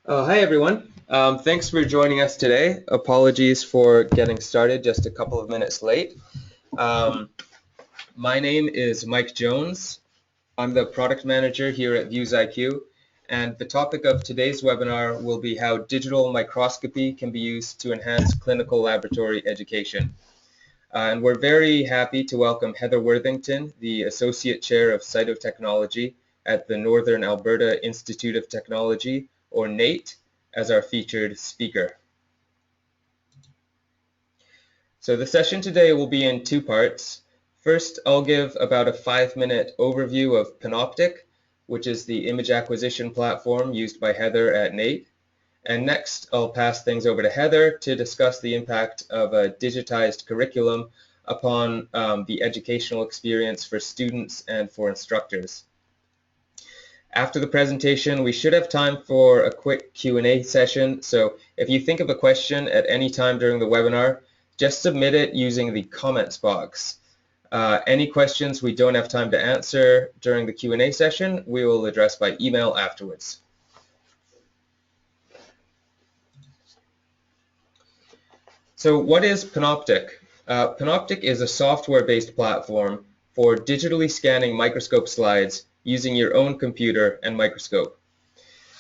Hi everyone. Thanks for joining us today. Apologies for getting started just a couple of minutes late. My name is Mike Jones. I'm the product manager here at ViewsIQ, and the topic of today's webinar will be how digital microscopy can be used to enhance clinical laboratory education. And we're very happy to welcome Heather Worthington, the Associate Chair of Cytotechnology at the Northern Alberta Institute of Technology, or NAIT, as our featured speaker. So the session today will be in two parts. First, I'll give about a 5-minute overview of Panoptic, which is the image acquisition platform used by Heather at NAIT. And next, I'll pass things over to Heather to discuss the impact of a digitized curriculum upon the educational experience for students and for instructors. After the presentation, we should have time for a quick Q&A session. So if you think of a question at any time during the webinar, just submit it using the comments box. Any questions we don't have time to answer during the Q&A session, we will address by email afterwards. So what is Panoptic? Panoptic is a software-based platform for digitally scanning microscope slides using your own computer and microscope.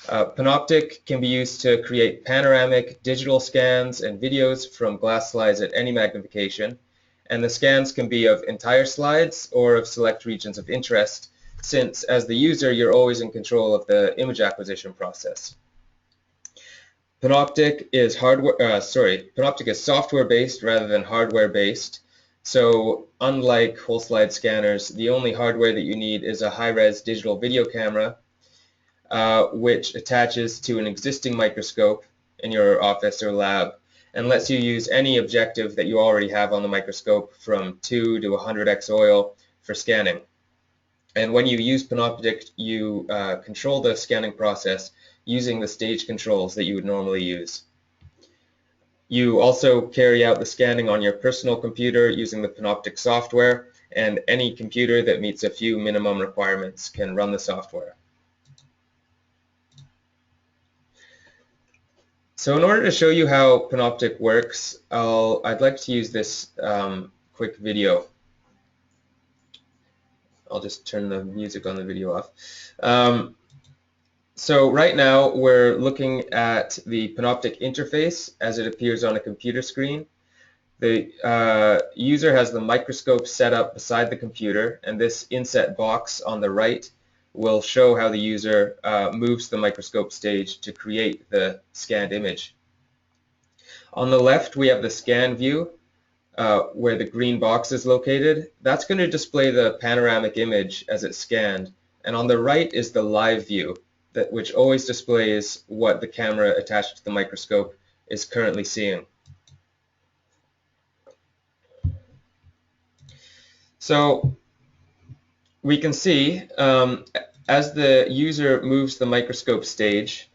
Panoptic can be used to create panoramic digital scans and videos from glass slides at any magnification, and the scans can be of entire slides or of select regions of interest, since as the user you're always in control of the image acquisition process. Panoptic is software-based rather than hardware-based. So unlike whole slide scanners, the only hardware that you need is a high-res digital video camera, which attaches to an existing microscope in your office or lab and lets you use any objective that you already have on the microscope from 2 to 100x oil for scanning. And when you use Panoptic, you control the scanning process using the stage controls that you would normally use. You also carry out the scanning on your personal computer using the Panoptic software, and any computer that meets a few minimum requirements can run the software. So in order to show you how Panoptic works, I'd like to use this quick video. I'll just turn the music on the video off. So right now we're looking at the Panoptic interface as it appears on a computer screen. The user has the microscope set up beside the computer, and this inset box on the right will show how the user moves the microscope stage to create the scanned image. On the left we have the scan view where the green box is located. That's going to display the panoramic image as it's scanned, and on the right is the live view, which always displays what the camera attached to the microscope is currently seeing. So we can see as the user moves the microscope stage,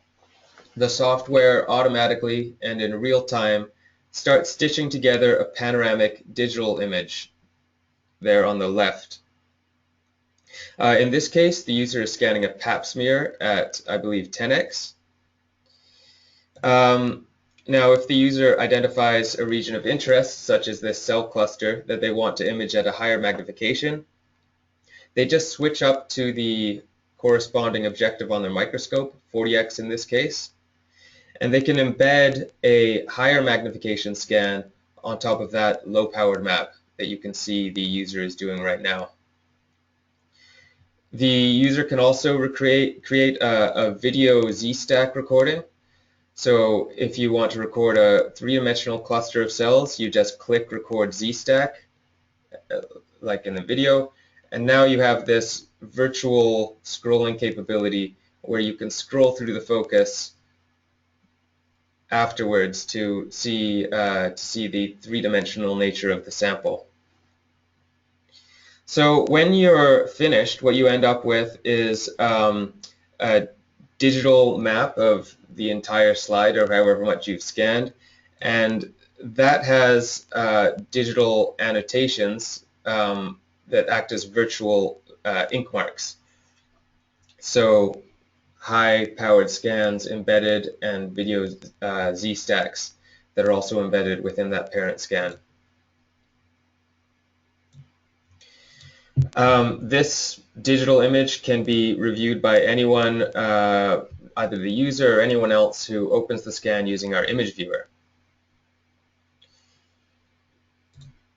the software automatically and in real time starts stitching together a panoramic digital image there on the left. In this case, the user is scanning a pap smear at, I believe, 10x. Now, if the user identifies a region of interest, such as this cell cluster that they want to image at a higher magnification, they just switch up to the corresponding objective on their microscope, 40x in this case, and they can embed a higher magnification scan on top of that low-powered map that you can see the user is doing right now. The user can also create a video Z-stack recording. So if you want to record a three-dimensional cluster of cells, you just click record Z-stack, like in the video, and now you have this virtual scrolling capability where you can scroll through the focus afterwards to see the three-dimensional nature of the sample. So when you're finished, what you end up with is a digital map of the entire slide or however much you've scanned, and that has digital annotations that act as virtual ink marks. So high-powered scans embedded and video Z-stacks that are also embedded within that parent scan. This digital image can be reviewed by anyone, either the user or anyone else who opens the scan using our image viewer.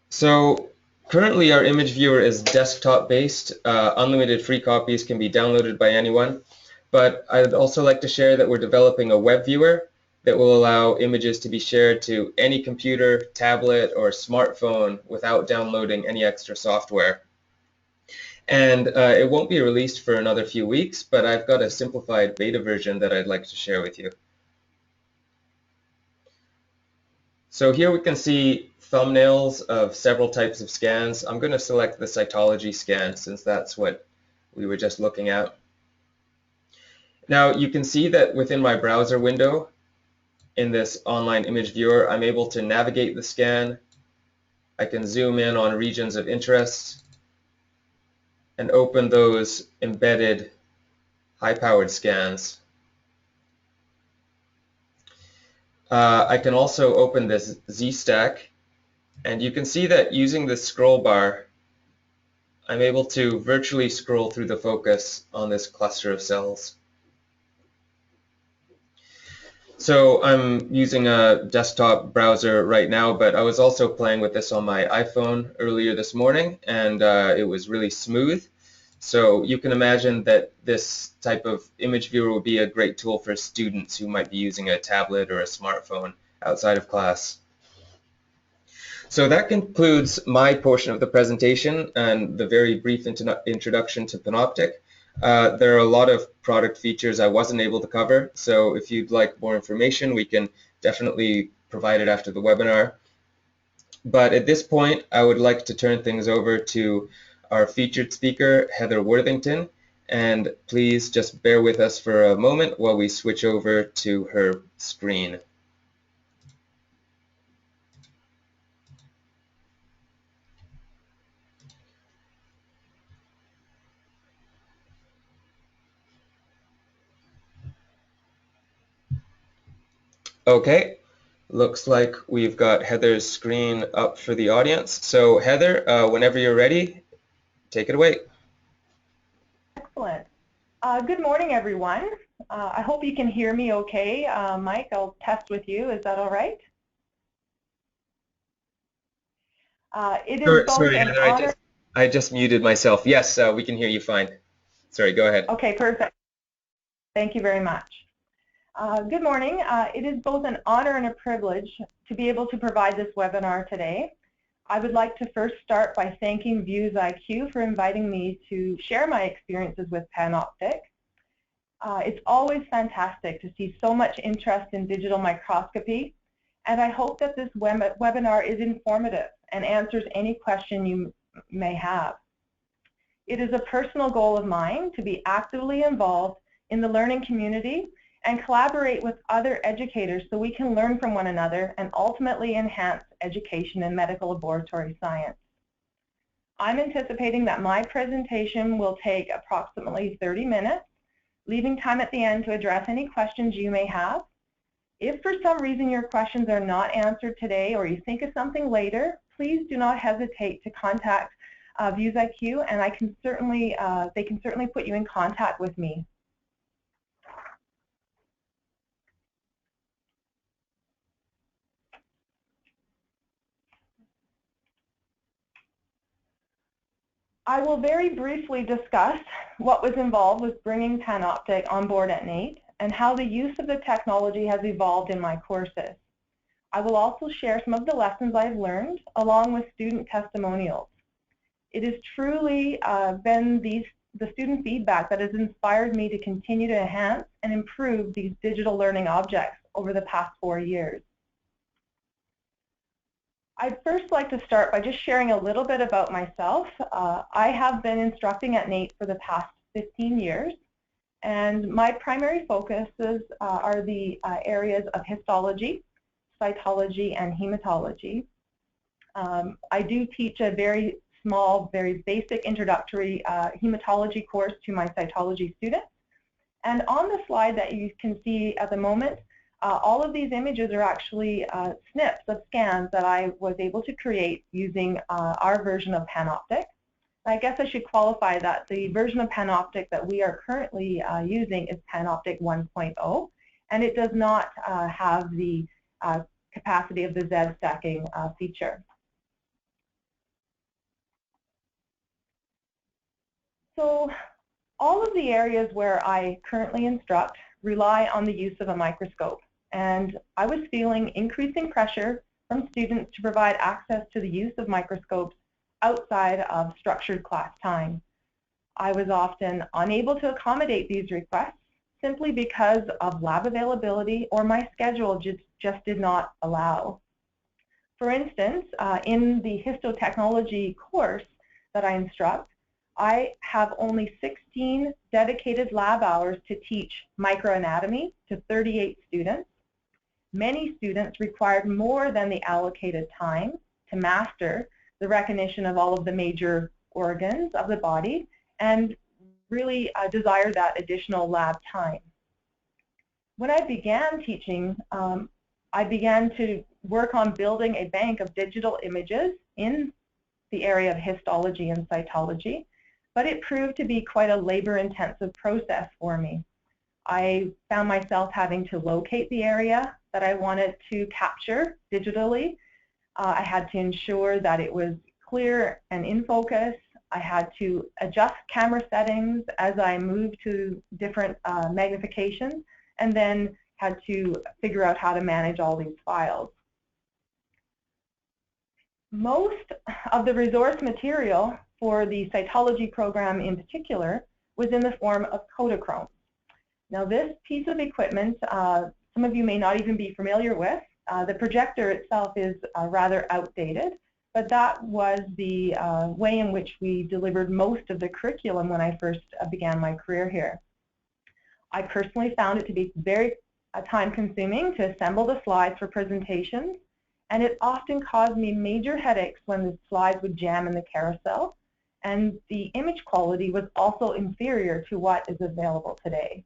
So currently our image viewer is desktop based. Unlimited free copies can be downloaded by anyone, but I'd also like to share that we're developing a web viewer that will allow images to be shared to any computer, tablet, or smartphone without downloading any extra software. And it won't be released for another few weeks, but I've got a simplified beta version that I'd like to share with you. So here we can see thumbnails of several types of scans. I'm going to select the cytology scan since that's what we were just looking at. Now you can see that within my browser window in this online image viewer, I'm able to navigate the scan. I can zoom in on regions of interest and open those embedded high-powered scans. I can also open this Z-stack, and you can see that using the scroll bar, I'm able to virtually scroll through the focus on this cluster of cells. So I'm using a desktop browser right now, but I was also playing with this on my iPhone earlier this morning, and it was really smooth. So you can imagine that this type of image viewer would be a great tool for students who might be using a tablet or a smartphone outside of class. So that concludes my portion of the presentation and the very brief introduction to Panoptic. There are a lot of product features I wasn't able to cover, so if you'd like more information, we can definitely provide it after the webinar. But at this point, I would like to turn things over to our featured speaker, Heather Worthington, and please just bear with us for a moment while we switch over to her screen. Okay, looks like we've got Heather's screen up for the audience. So Heather, whenever you're ready, take it away. Excellent. Good morning, everyone. I hope you can hear me okay. Mike, I'll test with you. Is that all right? It is both Sorry, an Heather, honor. I just muted myself. Yes, we can hear you fine. Sorry, go ahead. Okay, perfect. Thank you very much. Good morning. It is both an honor and a privilege to be able to provide this webinar today. I would like to first start by thanking ViewsIQ for inviting me to share my experiences with Panoptic. It's always fantastic to see so much interest in digital microscopy, and I hope that this webinar is informative and answers any question you may have. It is a personal goal of mine to be actively involved in the learning community and collaborate with other educators so we can learn from one another and ultimately enhance education in medical laboratory science. I'm anticipating that my presentation will take approximately 30 minutes, leaving time at the end to address any questions you may have. If for some reason your questions are not answered today or you think of something later, please do not hesitate to contact ViewsIQ, and they can certainly put you in contact with me. I will very briefly discuss what was involved with bringing Panoptic on board at NAIT and how the use of the technology has evolved in my courses. I will also share some of the lessons I've learned along with student testimonials. It has truly been the student feedback that has inspired me to continue to enhance and improve these digital learning objects over the past 4 years. I'd first like to start by just sharing a little bit about myself. I have been instructing at NAIT for the past 15 years, and my primary focuses are the areas of histology, cytology, and hematology. I do teach a very small, very basic introductory hematology course to my cytology students, And on the slide that you can see at the moment, all of these images are actually snips of scans that I was able to create using our version of Panoptic. I guess I should qualify that the version of Panoptic that we are currently using is Panoptic 1.0, and it does not have the capacity of the Z stacking feature. So all of the areas where I currently instruct rely on the use of a microscope, and I was feeling increasing pressure from students to provide access to the use of microscopes outside of structured class time. I was often unable to accommodate these requests simply because of lab availability or my schedule just did not allow. For instance, in the histotechnology course that I instruct, I have only 16 dedicated lab hours to teach microanatomy to 38 students. Many students required more than the allocated time to master the recognition of all of the major organs of the body and really desire that additional lab time. When I began teaching, I began to work on building a bank of digital images in the area of histology and cytology, but it proved to be quite a labor-intensive process for me. I found myself having to locate the area that I wanted to capture digitally. I had to ensure that it was clear and in focus. I had to adjust camera settings as I moved to different magnifications, and then had to figure out how to manage all these files. Most of the resource material for the cytology program in particular was in the form of Kodachrome. Now this piece of equipment, some of you may not even be familiar with. The projector itself is rather outdated, but that was the way in which we delivered most of the curriculum when I first began my career here. I personally found it to be very time-consuming to assemble the slides for presentations, and it often caused me major headaches when the slides would jam in the carousel, and the image quality was also inferior to what is available today.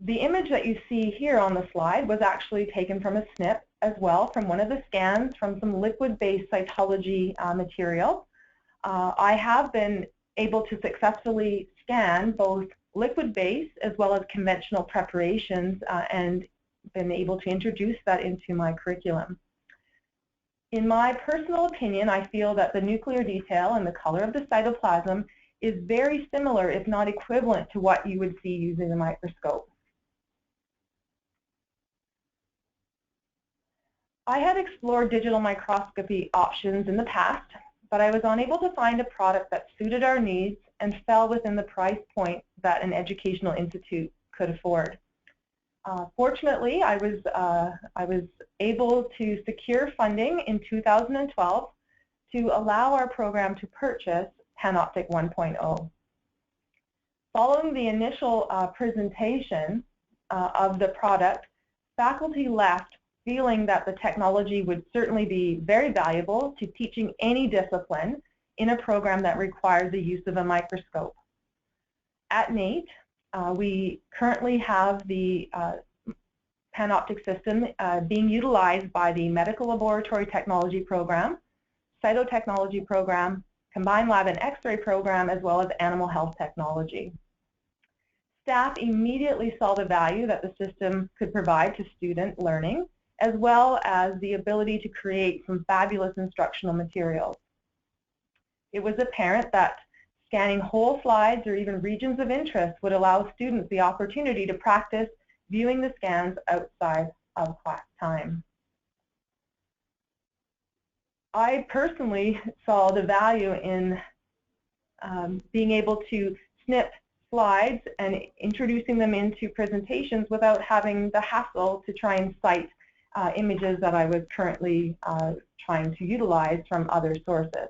The image that you see here on the slide was actually taken from a snip as well from one of the scans from some liquid-based cytology material. I have been able to successfully scan both liquid-based as well as conventional preparations and been able to introduce that into my curriculum. In my personal opinion, I feel that the nuclear detail and the color of the cytoplasm is very similar, if not equivalent, to what you would see using a microscope. I had explored digital microscopy options in the past, but I was unable to find a product that suited our needs and fell within the price point that an educational institute could afford. Fortunately, I was able to secure funding in 2012 to allow our program to purchase Panoptic 1.0. Following the initial presentation of the product, faculty left feeling that the technology would certainly be very valuable to teaching any discipline in a program that requires the use of a microscope. At NAIT, we currently have the Panoptic system being utilized by the Medical Laboratory Technology Program, Cytotechnology Program, Combined Lab and X-ray Program, as well as Animal Health Technology. Staff immediately saw the value that the system could provide to student learning, as well as the ability to create some fabulous instructional materials. It was apparent that scanning whole slides or even regions of interest would allow students the opportunity to practice viewing the scans outside of class time. I personally saw the value in being able to snip slides and introducing them into presentations without having the hassle to try and cite images that I was currently trying to utilize from other sources.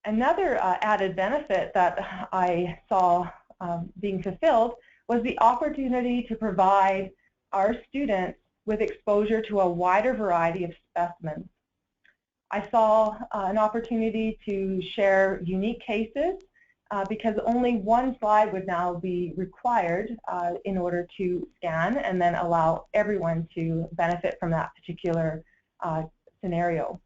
Another added benefit that I saw being fulfilled was the opportunity to provide our students with exposure to a wider variety of specimens. I saw an opportunity to share unique cases because only one slide would now be required in order to scan and then allow everyone to benefit from that particular scenario.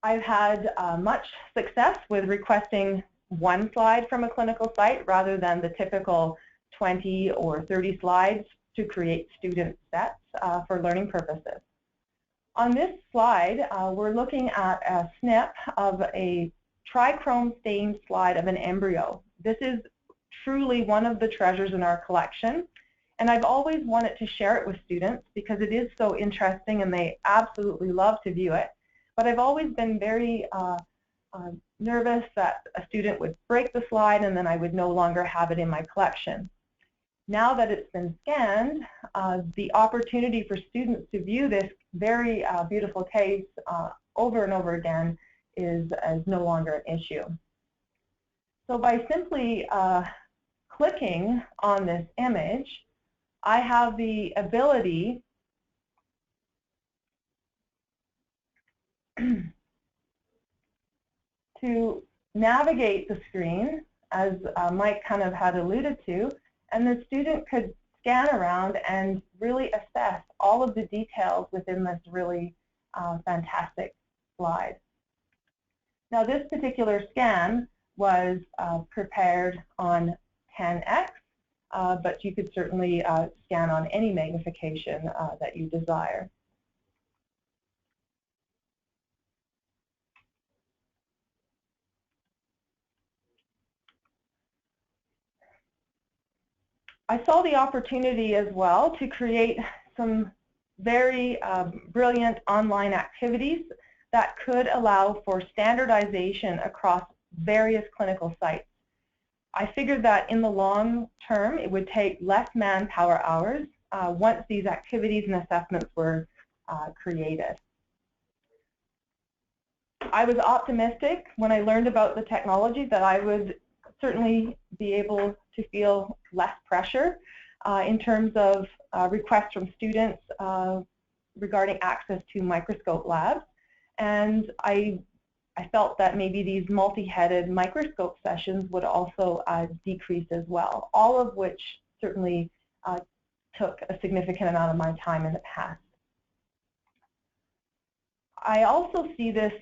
I've had much success with requesting one slide from a clinical site rather than the typical 20 or 30 slides to create student sets for learning purposes. On this slide, we're looking at a snip of a trichrome stained slide of an embryo. This is truly one of the treasures in our collection, and I've always wanted to share it with students because it is so interesting and they absolutely love to view it. But I've always been very nervous that a student would break the slide and then I would no longer have it in my collection. Now that it's been scanned, the opportunity for students to view this very beautiful case over and over again is no longer an issue. So by simply clicking on this image, I have the ability to navigate the screen, as Mike kind of had alluded to, and the student could scan around and really assess all of the details within this really fantastic slide. Now, this particular scan was prepared on 10x, but you could certainly scan on any magnification that you desire. I saw the opportunity as well to create some very brilliant online activities that could allow for standardization across various clinical sites. I figured that in the long term it would take less manpower hours once these activities and assessments were created. I was optimistic when I learned about the technology that I would certainly be able to feel less pressure in terms of requests from students regarding access to microscope labs. And I felt that maybe these multi-headed microscope sessions would also decrease as well, all of which certainly took a significant amount of my time in the past. I also see this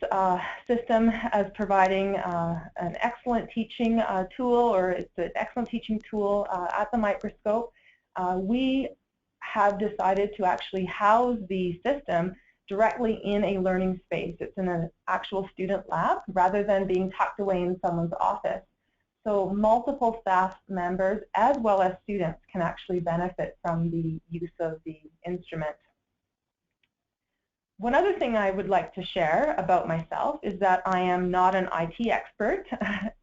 system as providing an excellent teaching tool, or it's an excellent teaching tool at the microscope. We have decided to actually house the system directly in a learning space. It's in an actual student lab rather than being tucked away in someone's office. So multiple staff members as well as students can actually benefit from the use of the instrument. One other thing I would like to share about myself is that I am not an IT expert,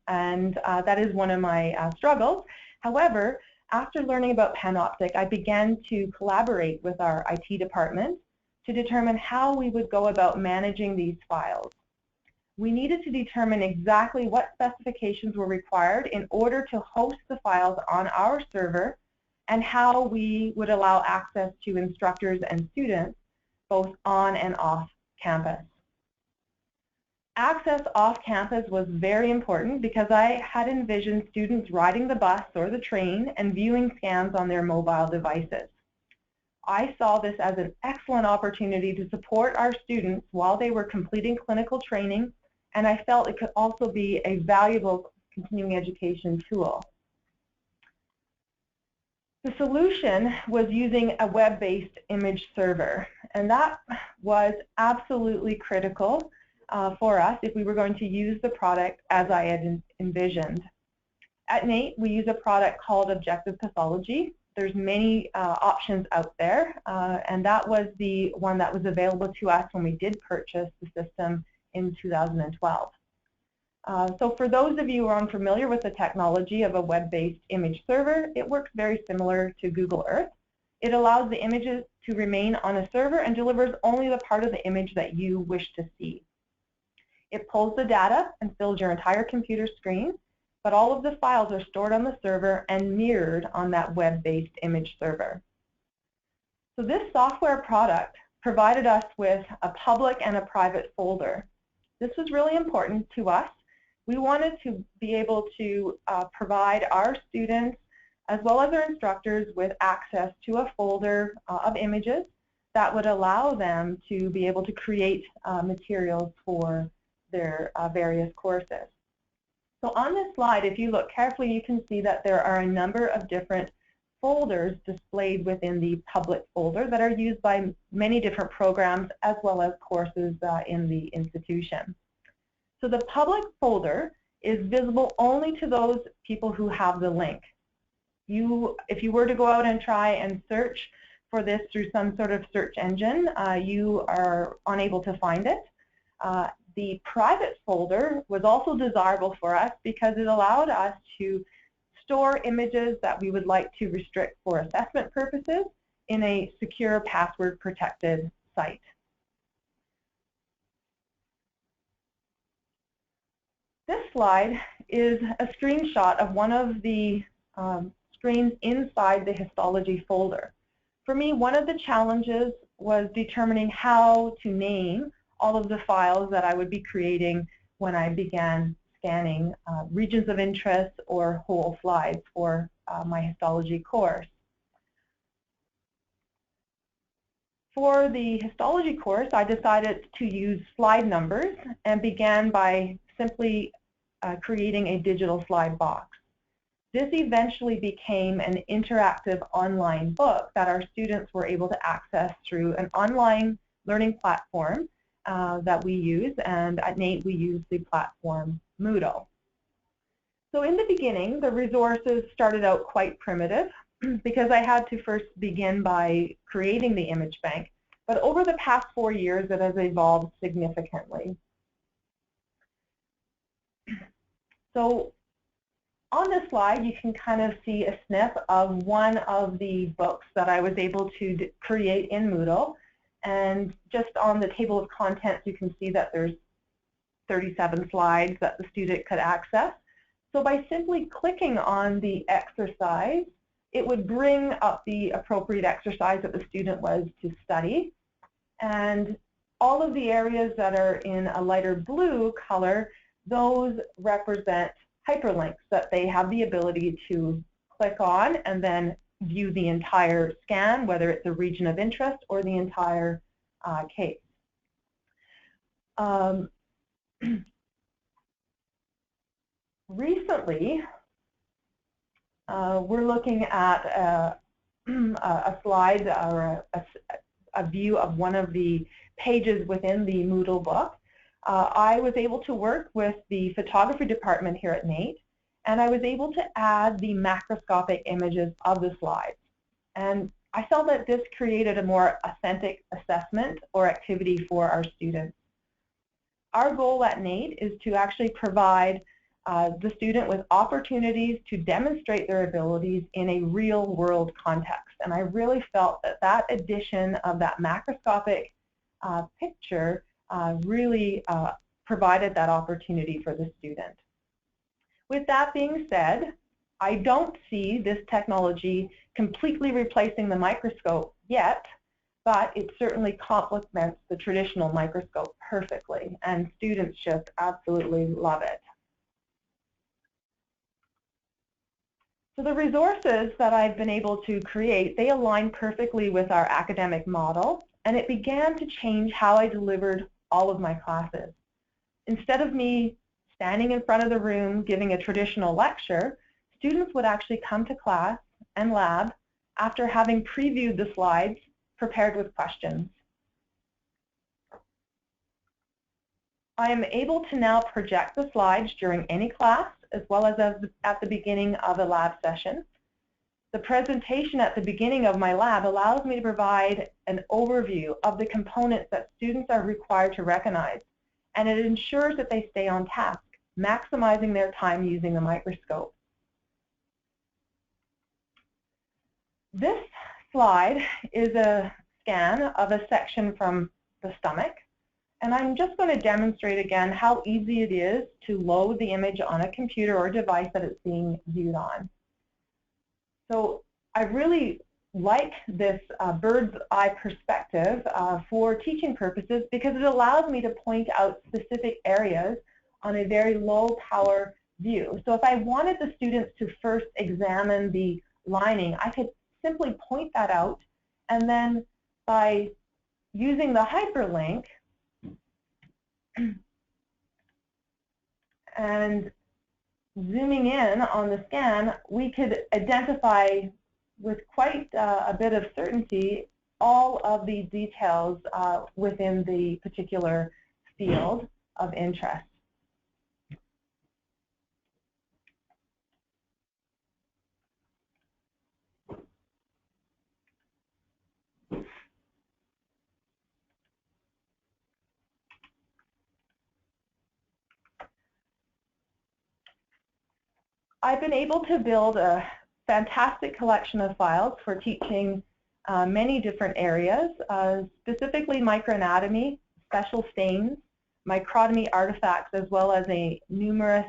and that is one of my struggles. However, after learning about Panoptic, I began to collaborate with our IT department to determine how we would go about managing these files. We needed to determine exactly what specifications were required in order to host the files on our server and how we would allow access to instructors and students both on and off campus. Access off campus was very important because I had envisioned students riding the bus or the train and viewing scans on their mobile devices. I saw this as an excellent opportunity to support our students while they were completing clinical training, and I felt it could also be a valuable continuing education tool. The solution was using a web-based image server, and that was absolutely critical for us if we were going to use the product as I had envisioned. At NAIT, we use a product called Objective Pathology. There's many options out there, and that was the one that was available to us when we did purchase the system in 2012. So for those of you who are unfamiliar with the technology of a web-based image server, it works very similar to Google Earth. It allows the images to remain on a server and delivers only the part of the image that you wish to see. It pulls the data and fills your entire computer screen, but all of the files are stored on the server and mirrored on that web-based image server. So this software product provided us with a public and a private folder. This was really important to us. We wanted to be able to provide our students as well as our instructors with access to a folder of images that would allow them to be able to create materials for their various courses. So on this slide, if you look carefully, you can see that there are a number of different folders displayed within the public folder that are used by many different programs as well as courses in the institution. So the public folder is visible only to those people who have the link. If you were to go out and try and search for this through some sort of search engine, you are unable to find it. The private folder was also desirable for us because it allowed us to store images that we would like to restrict for assessment purposes in a secure password protected site. This slide is a screenshot of one of the screens inside the Histology folder. For me, one of the challenges was determining how to name all of the files that I would be creating when I began scanning regions of interest or whole slides for my histology course. For the histology course, I decided to use slide numbers and began by simply creating a digital slide box. This eventually became an interactive online book that our students were able to access through an online learning platform that we use, and at NAIT we use the platform Moodle. So in the beginning, the resources started out quite primitive because I had to first begin by creating the image bank, but over the past 4 years it has evolved significantly. So on this slide, you can kind of see a snip of one of the books that I was able to create in Moodle. And just on the table of contents, you can see that there's 37 slides that the student could access. So by simply clicking on the exercise, it would bring up the appropriate exercise that the student was to study. And all of the areas that are in a lighter blue color, those represent hyperlinks that they have the ability to click on and then view the entire scan, whether it's a region of interest or the entire case. Recently, we're looking at a slide or a view of one of the pages within the Moodle book. I was able to work with the photography department here at NAIT, and I was able to add the macroscopic images of the slides. And I felt that this created a more authentic assessment or activity for our students. Our goal at NAIT is to actually provide the student with opportunities to demonstrate their abilities in a real-world context. And I really felt that that addition of that macroscopic picture really provided that opportunity for the student. With that being said, I don't see this technology completely replacing the microscope yet, but it certainly complements the traditional microscope perfectly, and students just absolutely love it. So the resources that I've been able to create, they align perfectly with our academic model, and it began to change how I delivered all of my classes. Instead of me standing in front of the room giving a traditional lecture, students would actually come to class and lab after having previewed the slides, prepared with questions. I am able to now project the slides during any class as well as at the beginning of a lab session. The presentation at the beginning of my lab allows me to provide an overview of the components that students are required to recognize, and it ensures that they stay on task, maximizing their time using the microscope. This slide is a scan of a section from the stomach, and I'm just going to demonstrate again how easy it is to load the image on a computer or device that it's being viewed on. So I really like this bird's eye perspective for teaching purposes because it allows me to point out specific areas on a very low power view. So if I wanted the students to first examine the lining, I could simply point that out, and then by using the hyperlink and zooming in on the scan, we could identify with quite a bit of certainty all of the details within the particular field of interest. I've been able to build a fantastic collection of files for teaching many different areas, specifically microanatomy, special stains, microtomy artifacts, as well as a numerous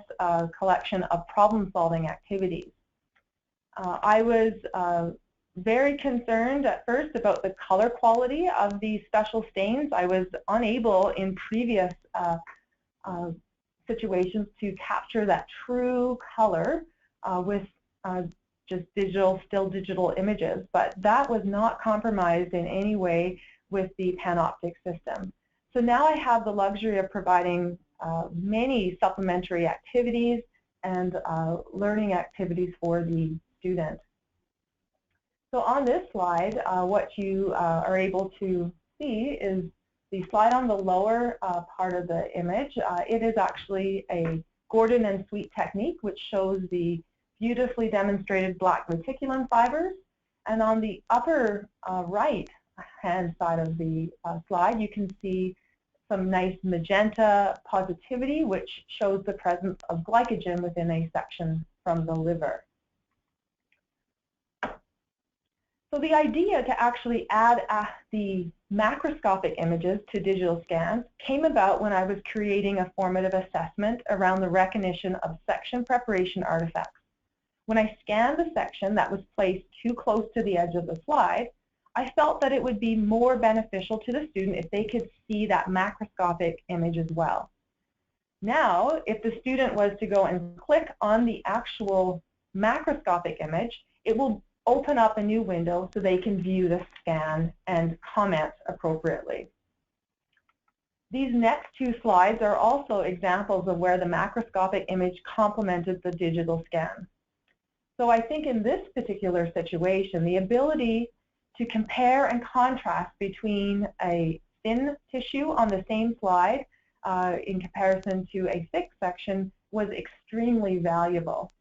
collection of problem-solving activities. I was very concerned at first about the color quality of these special stains. I was unable in previous situations to capture that true color with just still digital images, but that was not compromised in any way with the Panoptic system. So now I have the luxury of providing many supplementary activities and learning activities for the student. So on this slide, what you are able to see is the slide on the lower part of the image. It is actually a Gordon and Sweet technique, which shows the beautifully demonstrated black reticulum fibers. And on the upper right-hand side of the slide, you can see some nice magenta positivity, which shows the presence of glycogen within a section from the liver. So the idea to actually add the macroscopic images to digital scans came about when I was creating a formative assessment around the recognition of section preparation artifacts. When I scanned the section that was placed too close to the edge of the slide, I felt that it would be more beneficial to the student if they could see that macroscopic image as well. Now, if the student was to go and click on the actual macroscopic image, it will open up a new window so they can view the scan and comment appropriately. These next two slides are also examples of where the macroscopic image complemented the digital scan. So I think in this particular situation, the ability to compare and contrast between a thin tissue on the same slide in comparison to a thick section was extremely valuable.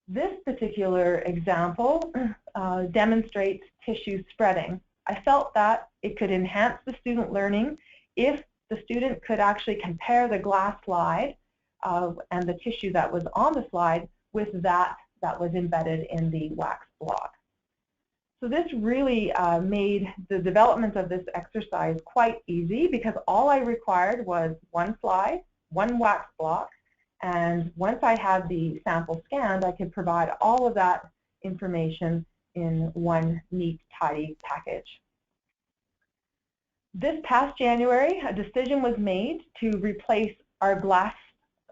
This particular example demonstrates tissue spreading. I felt that it could enhance the student learning if the student could actually compare the glass slide and the tissue that was on the slide with that was embedded in the wax block. So this really made the development of this exercise quite easy because all I required was one slide, one wax block, and once I had the sample scanned, I could provide all of that information in one neat, tidy package. This past January, a decision was made to replace our glass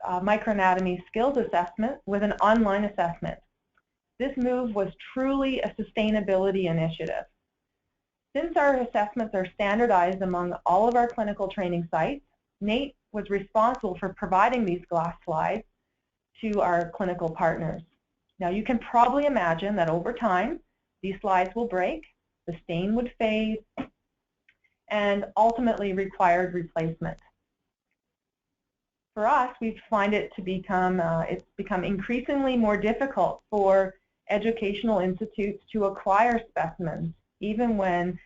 microanatomy skills assessment with an online assessment. This move was truly a sustainability initiative. Since our assessments are standardized among all of our clinical training sites, NAIT was responsible for providing these glass slides to our clinical partners. Now you can probably imagine that over time, these slides will break, the stain would fade, and ultimately required replacement. For us, we find it to become increasingly more difficult for educational institutes to acquire specimens, even when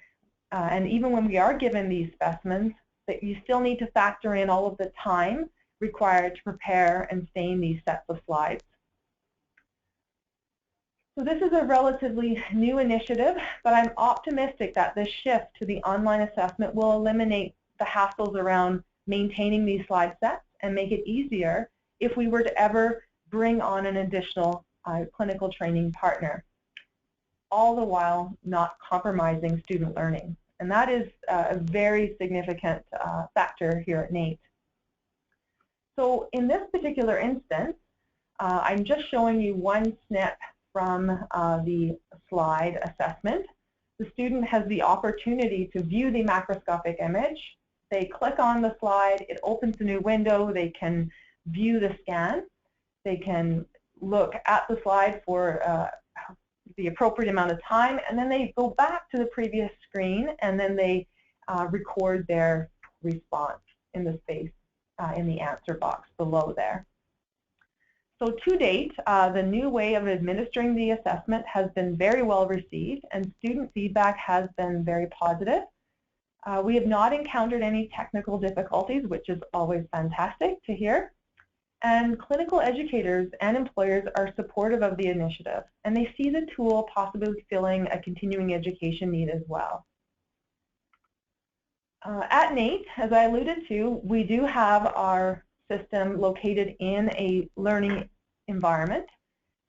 we are given these specimens, that you still need to factor in all of the time required to prepare and stain these sets of slides. So this is a relatively new initiative, but I'm optimistic that this shift to the online assessment will eliminate the hassles around maintaining these slide sets and make it easier if we were to ever bring on an additional clinical training partner, all the while not compromising student learning. And that is a very significant factor here at NAIT. So in this particular instance, I'm just showing you one snip from the slide assessment. The student has the opportunity to view the macroscopic image. They click on the slide, it opens a new window, they can view the scan, they can look at the slide for the appropriate amount of time, and then they go back to the previous screen and then they record their response in the space in the answer box below there. So to date, the new way of administering the assessment has been very well received and student feedback has been very positive. We have not encountered any technical difficulties, which is always fantastic to hear. And clinical educators and employers are supportive of the initiative, and they see the tool possibly filling a continuing education need as well. At NAIT, as I alluded to, we do have our system located in a learning environment.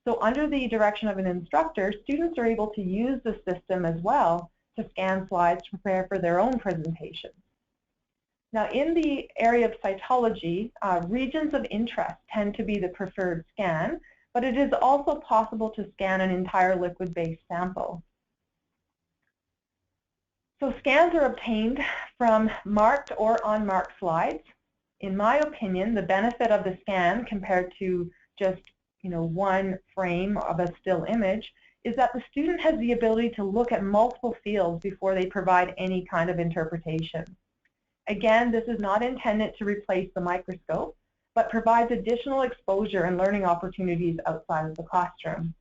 So under the direction of an instructor, students are able to use the system as well to scan slides to prepare for their own presentations. Now in the area of cytology, regions of interest tend to be the preferred scan, but it is also possible to scan an entire liquid-based sample. So scans are obtained from marked or unmarked slides. In my opinion, the benefit of the scan compared to just one frame of a still image is that the student has the ability to look at multiple fields before they provide any kind of interpretation. Again, this is not intended to replace the microscope, but provides additional exposure and learning opportunities outside of the classroom.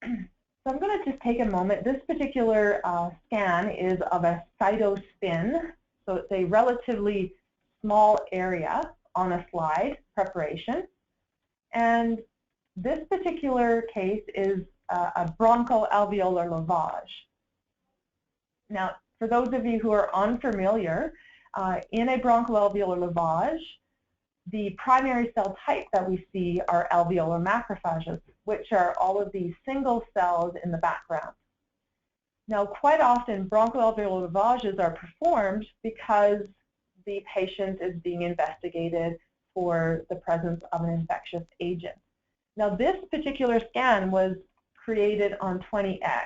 So I'm going to just take a moment. This particular scan is of a cytospin, so it's a relatively small area on a slide preparation. And this particular case is a bronchoalveolar lavage. Now, for those of you who are unfamiliar, in a bronchoalveolar lavage, the primary cell type that we see are alveolar macrophages, which are all of these single cells in the background. Now, quite often, bronchoalveolar lavages are performed because the patient is being investigated for the presence of an infectious agent. Now, this particular scan was created on 20X,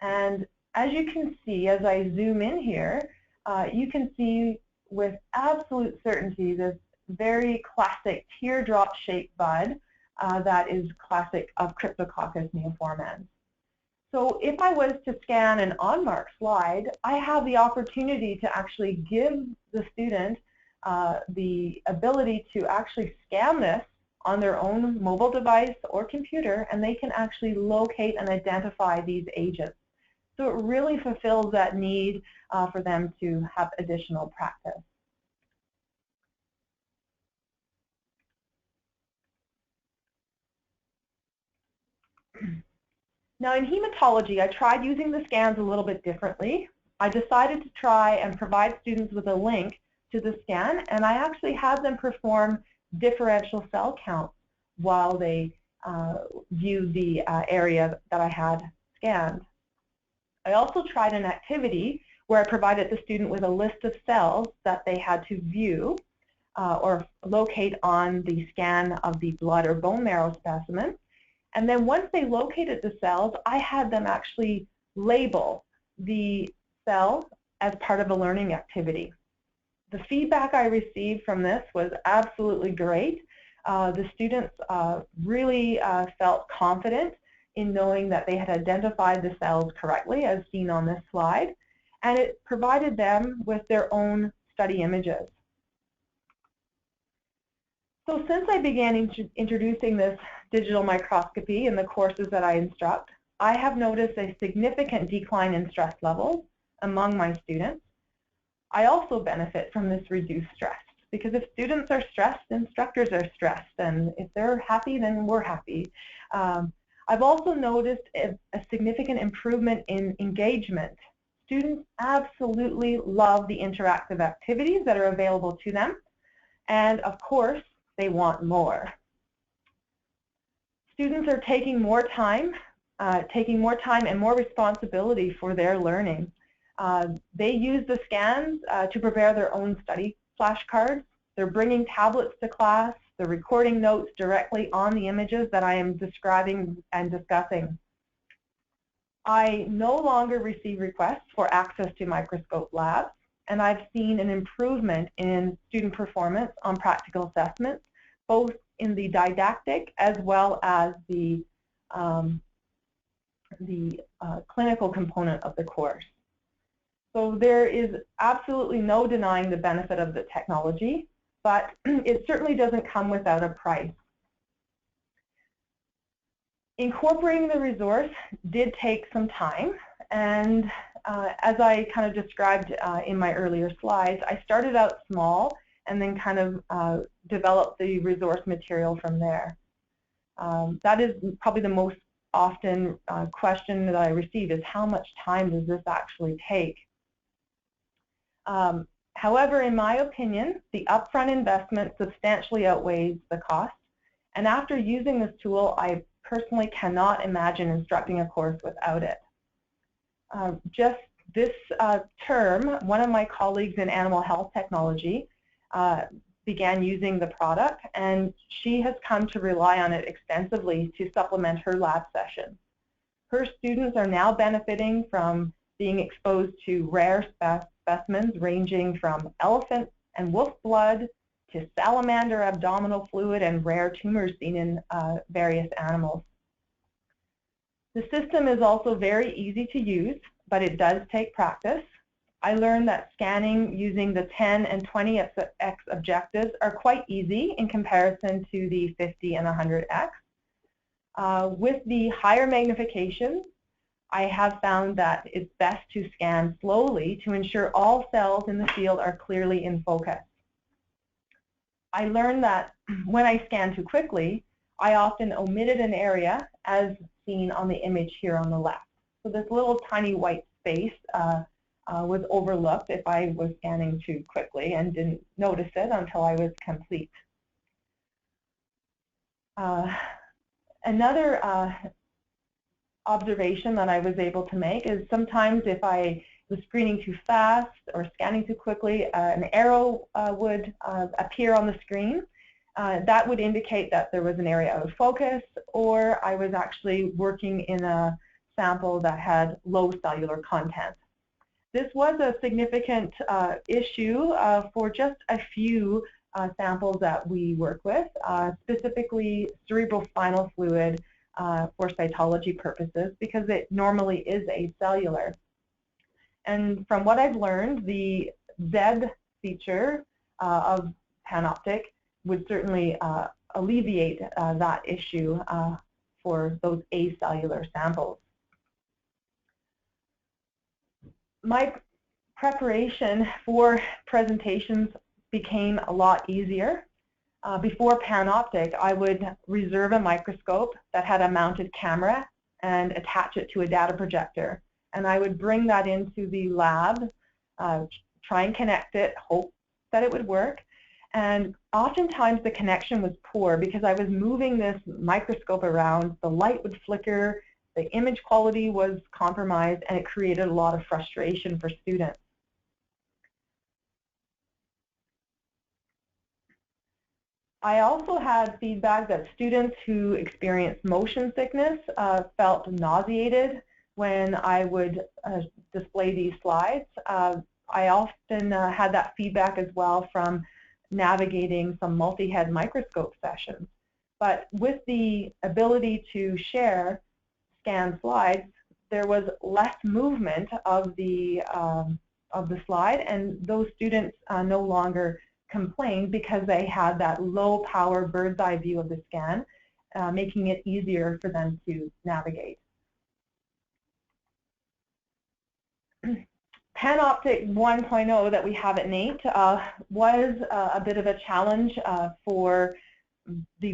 and as you can see, as I zoom in here, you can see with absolute certainty this very classic teardrop-shaped bud that is classic of Cryptococcus neoformans. So if I was to scan an unmarked slide, I have the opportunity to actually give the student the ability to actually scan this on their own mobile device or computer, and they can actually locate and identify these agents. So it really fulfills that need for them to have additional practice. Now in hematology, I tried using the scans a little bit differently. I decided to try and provide students with a link to the scan, and I actually had them perform differential cell counts while they viewed the area that I had scanned. I also tried an activity where I provided the student with a list of cells that they had to view or locate on the scan of the blood or bone marrow specimen. And then once they located the cells, I had them actually label the cell as part of a learning activity. The feedback I received from this was absolutely great. The students really felt confident in knowing that they had identified the cells correctly, as seen on this slide, and it provided them with their own study images. So since I began introducing this digital microscopy in the courses that I instruct, I have noticed a significant decline in stress levels among my students. I also benefit from this reduced stress, because if students are stressed, instructors are stressed, and if they're happy, then we're happy. I've also noticed a significant improvement in engagement. Students absolutely love the interactive activities that are available to them, and of course, they want more. Students are taking more time and more responsibility for their learning. They use the scans to prepare their own study flashcards. They're bringing tablets to class. They're recording notes directly on the images that I am describing and discussing. I no longer receive requests for access to microscope labs, and I've seen an improvement in student performance on practical assessments, both in the didactic as well as the clinical component of the course. So there is absolutely no denying the benefit of the technology, but it certainly doesn't come without a price. Incorporating the resource did take some time, and as I kind of described in my earlier slides, I started out small and then kind of developed the resource material from there. That is probably the most often question that I receive is how much time does this actually take? However, in my opinion, the upfront investment substantially outweighs the cost, and after using this tool, I personally cannot imagine instructing a course without it. Just this term, one of my colleagues in animal health technology began using the product, and she has come to rely on it extensively to supplement her lab sessions. Her students are now benefiting from being exposed to rare specimens ranging from elephant and wolf blood to salamander abdominal fluid and rare tumors seen in various animals. The system is also very easy to use, but it does take practice. I learned that scanning using the 10 and 20x objectives are quite easy in comparison to the 50 and 100x. With the higher magnification, I have found that it's best to scan slowly to ensure all cells in the field are clearly in focus. I learned that when I scan too quickly, I often omitted an area as seen on the image here on the left. So this little tiny white space was overlooked if I was scanning too quickly and didn't notice it until I was complete. Another observation that I was able to make is sometimes if I was screening too fast or scanning too quickly, an arrow would appear on the screen. That would indicate that there was an area out of focus, or I was actually working in a sample that had low cellular content. This was a significant issue for just a few samples that we work with, specifically cerebrospinal fluid for cytology purposes, because it normally is acellular. And from what I've learned, the Z feature of Panoptic would certainly alleviate that issue for those acellular samples. My preparation for presentations became a lot easier. Before Panoptic, I would reserve a microscope that had a mounted camera and attach it to a data projector. And I would bring that into the lab, try and connect it, hope that it would work. And oftentimes the connection was poor because I was moving this microscope around, the light would flicker, the image quality was compromised, and it created a lot of frustration for students. I also had feedback that students who experienced motion sickness felt nauseated when I would display these slides. I often had that feedback as well from navigating some multi-head microscope sessions. But with the ability to share scanned slides, there was less movement of the slide, and those students no longer complained because they had that low power bird's eye view of the scan, making it easier for them to navigate. Panoptic 1.0 that we have at NAIT was a bit of a challenge for the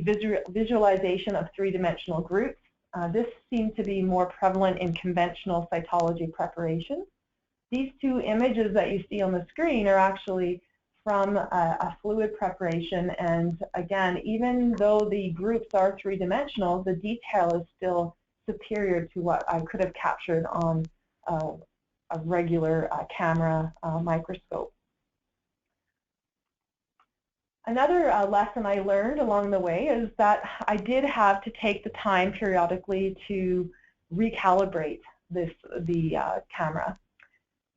visualization of three-dimensional groups. This seemed to be more prevalent in conventional cytology preparation. These two images that you see on the screen are actually from a fluid preparation, and again, even though the groups are three-dimensional, the detail is still superior to what I could have captured on a regular camera microscope. Another lesson I learned along the way is that I did have to take the time periodically to recalibrate the camera.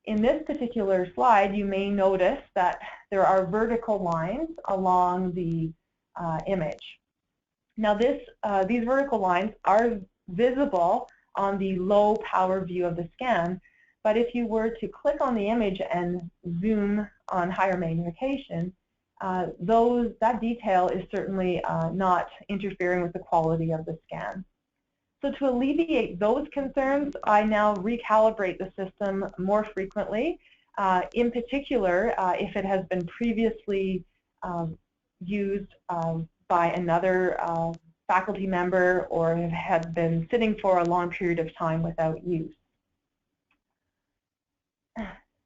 In this particular slide, you may notice that there are vertical lines along the image. Now these vertical lines are visible on the low power view of the scan, but if you were to click on the image and zoom on higher magnification, that detail is certainly not interfering with the quality of the scan. So to alleviate those concerns, I now recalibrate the system more frequently. In particular, if it has been previously used by another faculty member or had been sitting for a long period of time without use.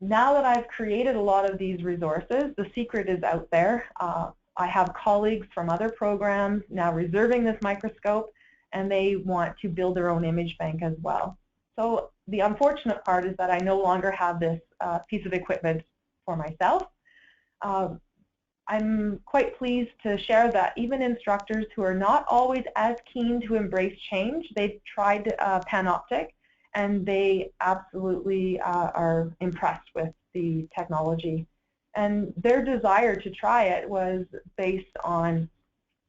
Now that I've created a lot of these resources, the secret is out there. I have colleagues from other programs now reserving this microscope, and they want to build their own image bank as well. So the unfortunate part is that I no longer have this piece of equipment for myself. I'm quite pleased to share that even instructors who are not always as keen to embrace change, they've tried Panoptic, and they absolutely are impressed with the technology. And their desire to try it was based on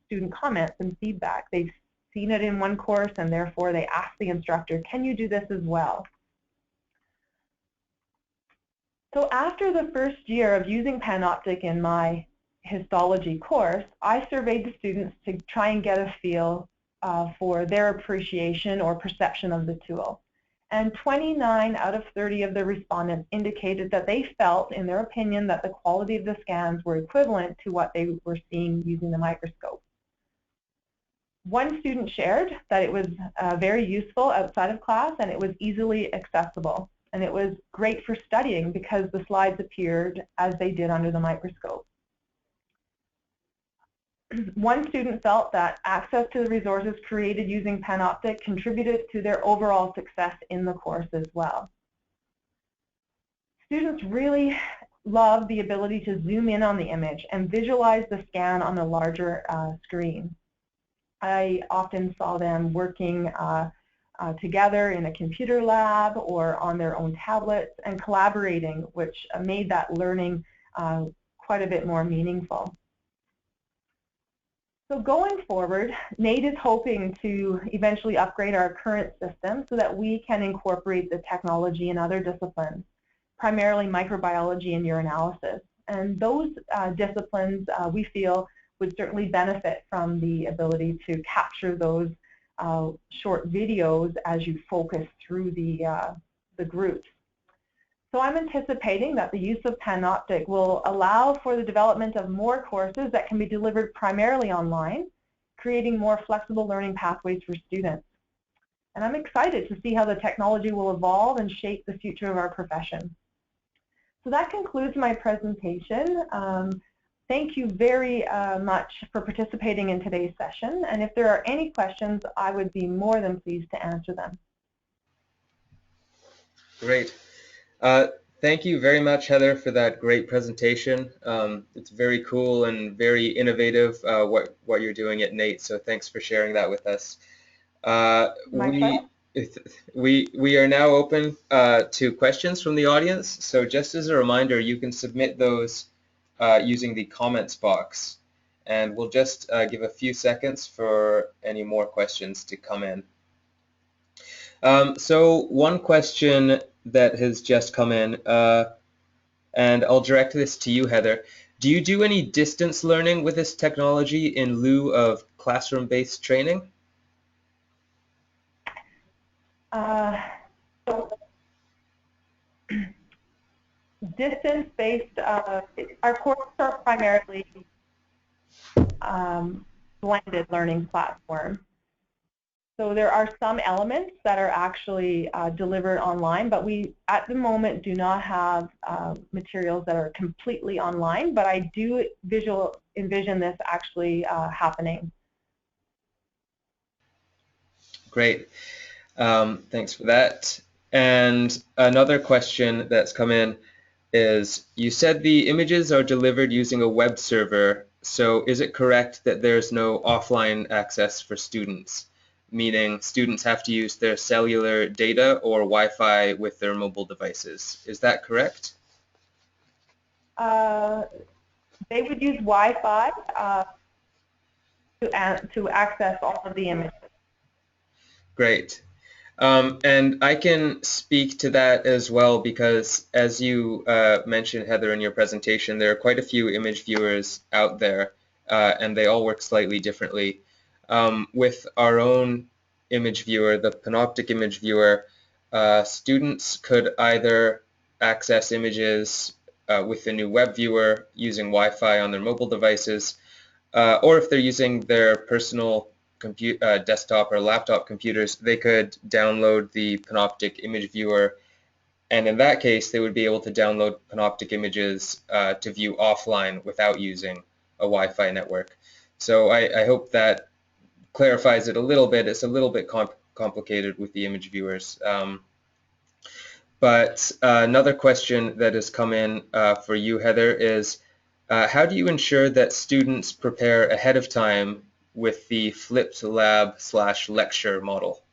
student comments and feedback. They've seen it in one course, and therefore they asked the instructor, can you do this as well? So after the first year of using Panoptic in my histology course, I surveyed the students to try and get a feel for their appreciation or perception of the tool. And 29 out of 30 of the respondents indicated that they felt, in their opinion, that the quality of the scans were equivalent to what they were seeing using the microscope. One student shared that it was very useful outside of class, and it was easily accessible. And it was great for studying because the slides appeared as they did under the microscope. One student felt that access to the resources created using Panoptic contributed to their overall success in the course as well. Students really love the ability to zoom in on the image and visualize the scan on a larger screen. I often saw them working together in a computer lab or on their own tablets and collaborating, which made that learning quite a bit more meaningful. So going forward, NAIT is hoping to eventually upgrade our current system so that we can incorporate the technology in other disciplines, primarily microbiology and urinalysis. And those disciplines we feel would certainly benefit from the ability to capture those short videos as you focus through the groups. So I'm anticipating that the use of Panoptic will allow for the development of more courses that can be delivered primarily online, creating more flexible learning pathways for students. And I'm excited to see how the technology will evolve and shape the future of our profession. So that concludes my presentation. Thank you very much for participating in today's session. And if there are any questions, I would be more than pleased to answer them. Great. Thank you very much, Heather, for that great presentation. It's very cool and very innovative what you're doing at NAIT, so thanks for sharing that with us. We are now open to questions from the audience, so just as a reminder, you can submit those using the comments box, and we'll just give a few seconds for any more questions to come in. So one question that has just come in, and I'll direct this to you, Heather. Do you do any distance learning with this technology in lieu of classroom-based training? Distance-based, our courses are primarily blended learning platform. So there are some elements that are actually delivered online, but we at the moment do not have materials that are completely online, but I do envision this actually happening. Great. Thanks for that. And another question that's come in is, you said the images are delivered using a web server, so is it correct that there's no offline access for students? Meaning students have to use their cellular data or Wi-Fi with their mobile devices. Is that correct? They would use Wi-Fi to access all of the images. Great. And I can speak to that as well because, as you mentioned, Heather, in your presentation, there are quite a few image viewers out there, and they all work slightly differently. With our own image viewer, the Panoptic image viewer, students could either access images with the new web viewer using Wi-Fi on their mobile devices, or if they're using their personal desktop or laptop computers, they could download the Panoptic image viewer, and in that case they would be able to download Panoptic images to view offline without using a Wi-Fi network. So I hope that clarifies it a little bit. It's a little bit complicated with the image viewers. But another question that has come in for you, Heather, is how do you ensure that students prepare ahead of time with the flipped lab/lecture model?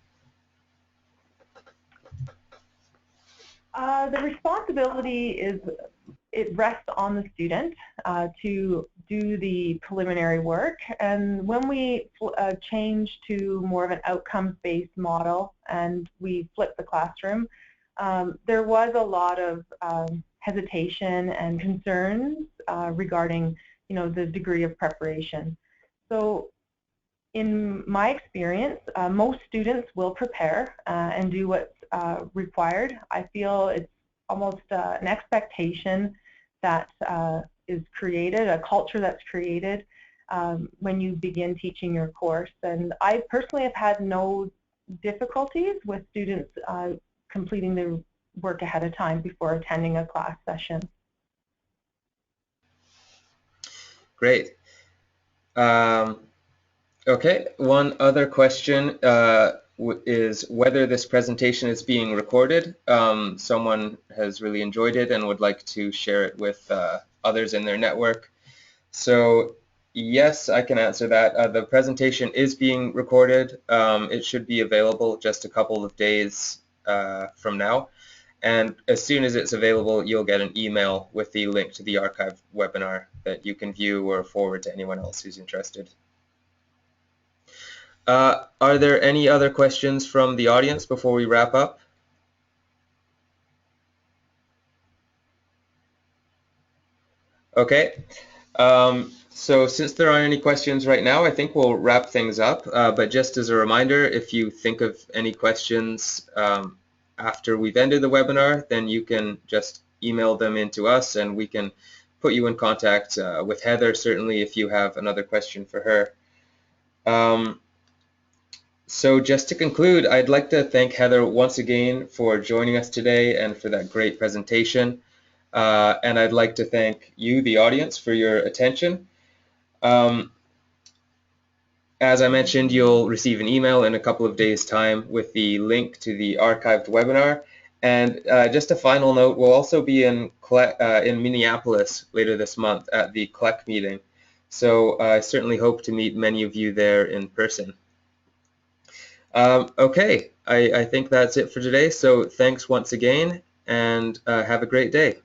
The responsibility it rests on the student to do the preliminary work, and when we change to more of an outcomes-based model and we flip the classroom, there was a lot of hesitation and concerns regarding, the degree of preparation. So in my experience, most students will prepare and do what's required. I feel it's almost an expectation that is created, a culture that's created when you begin teaching your course. And I personally have had no difficulties with students completing their work ahead of time before attending a class session. Great. Okay, one other question is whether this presentation is being recorded. Someone has really enjoyed it and would like to share it with others in their network. So yes, I can answer that. The presentation is being recorded. It should be available just a couple of days from now. And as soon as it's available, you'll get an email with the link to the archived webinar that you can view or forward to anyone else who's interested. Are there any other questions from the audience before we wrap up? Okay. So since there aren't any questions right now, I think we'll wrap things up. But just as a reminder, if you think of any questions after we've ended the webinar, then you can just email them in to us and we can put you in contact with Heather, certainly, if you have another question for her. So just to conclude, I'd like to thank Heather once again for joining us today and for that great presentation. And I'd like to thank you, the audience, for your attention. As I mentioned, you'll receive an email in a couple of days' time with the link to the archived webinar. And just a final note, we'll also be in Minneapolis later this month at the CLEC meeting. So I certainly hope to meet many of you there in person. Okay, I think that's it for today. So thanks once again, and have a great day.